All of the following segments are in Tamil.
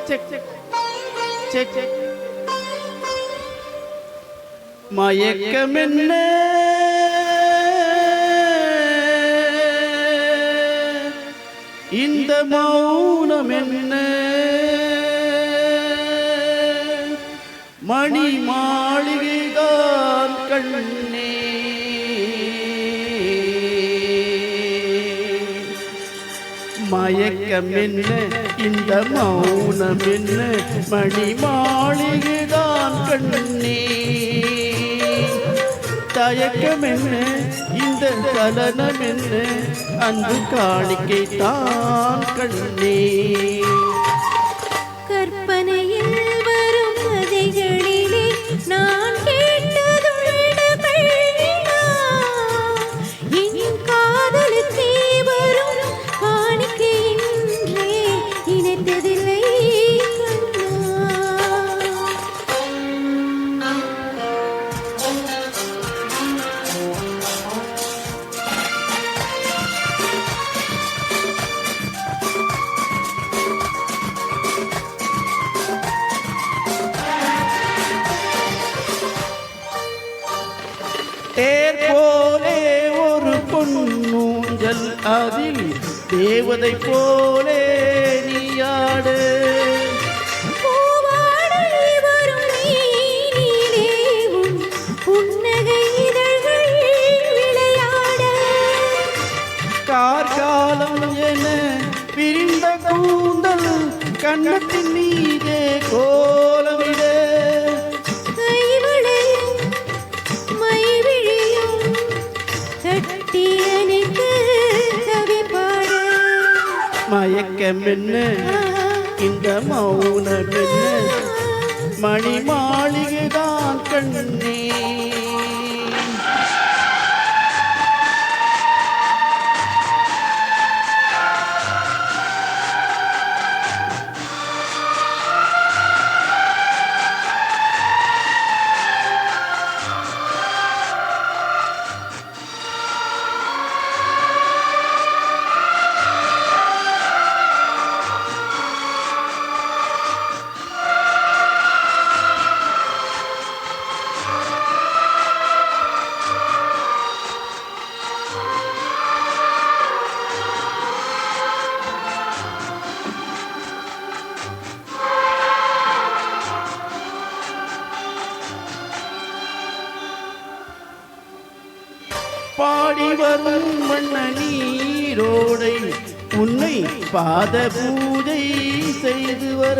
செக் செக் மயக்கம் என்ன இந்த மௌனம் என்ன மணி மாளிகைதான் கண்ணே மயக்கம் என்ன இந்த மௌனம் என்ன மணி மாளிகைதான் கண்ணே தயக்கம் என்ன இந்த சலனம் என்ன அன்பு காணிக்கை தான் கண்ணே கற்பனையில் வரும் கதைகளிலே நான் கேட்டதுள்ள கண்ணா என் காதலுக்கே வரும் காணிக்கை என்றே நினைத்ததில்லை தேர் போலே ஒரு பொன்னூஞ்சல் அதில் தேவதை போலே நீயாடு கார்காலம் என பிரிந்த கூந்தல் கண்ணத்தின் மீதே கோலமிட மயக்கம் என்ன இந்த மௌனம் என்ன மணி மாளிகைதான் கண்ணே பாடி வரும் வண்ண நீரோடை உன்னை பாத பூஜை செய்து வர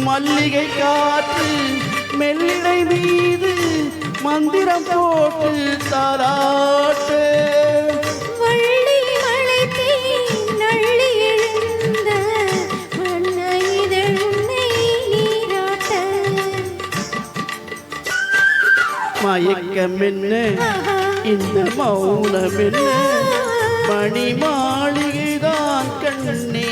மல்லிகை காற்று மெல்லிடை மீது மந்திரம் போட்டு தாராட்டு மயக்கம் என்ன இந்த மௌனம் என்ன மணி மாளிகைதான் கண்ணே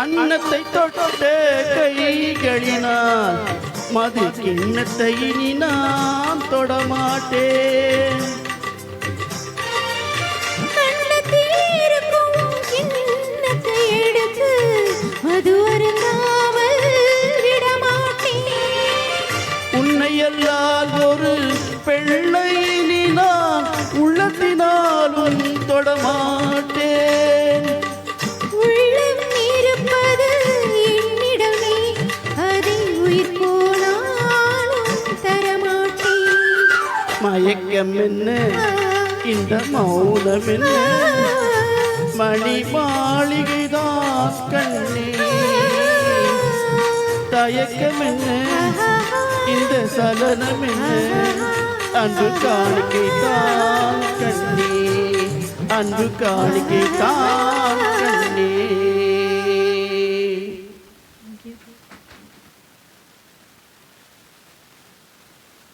அன்னத்தை தொட்ட கைகளினால் மது கிண்ணத்தை இனி நான் தொடமாட்டேன் உன்னை எல்லால் ஒரு பெண்ணை இனி நான் உள்ளத்தினாலும் தொடமாட்டேன் என்னிடமே அதை உயிர் போனால் மயக்கம் என்ன இந்த மௌனம் என்ன மணி மாளிகைதான் கண்ணே தயக்கம் என்ன இந்த சலனம் என்ன அன்பு காணிக்கைதான் கண்ணே அன்பு காணிக்கைதான்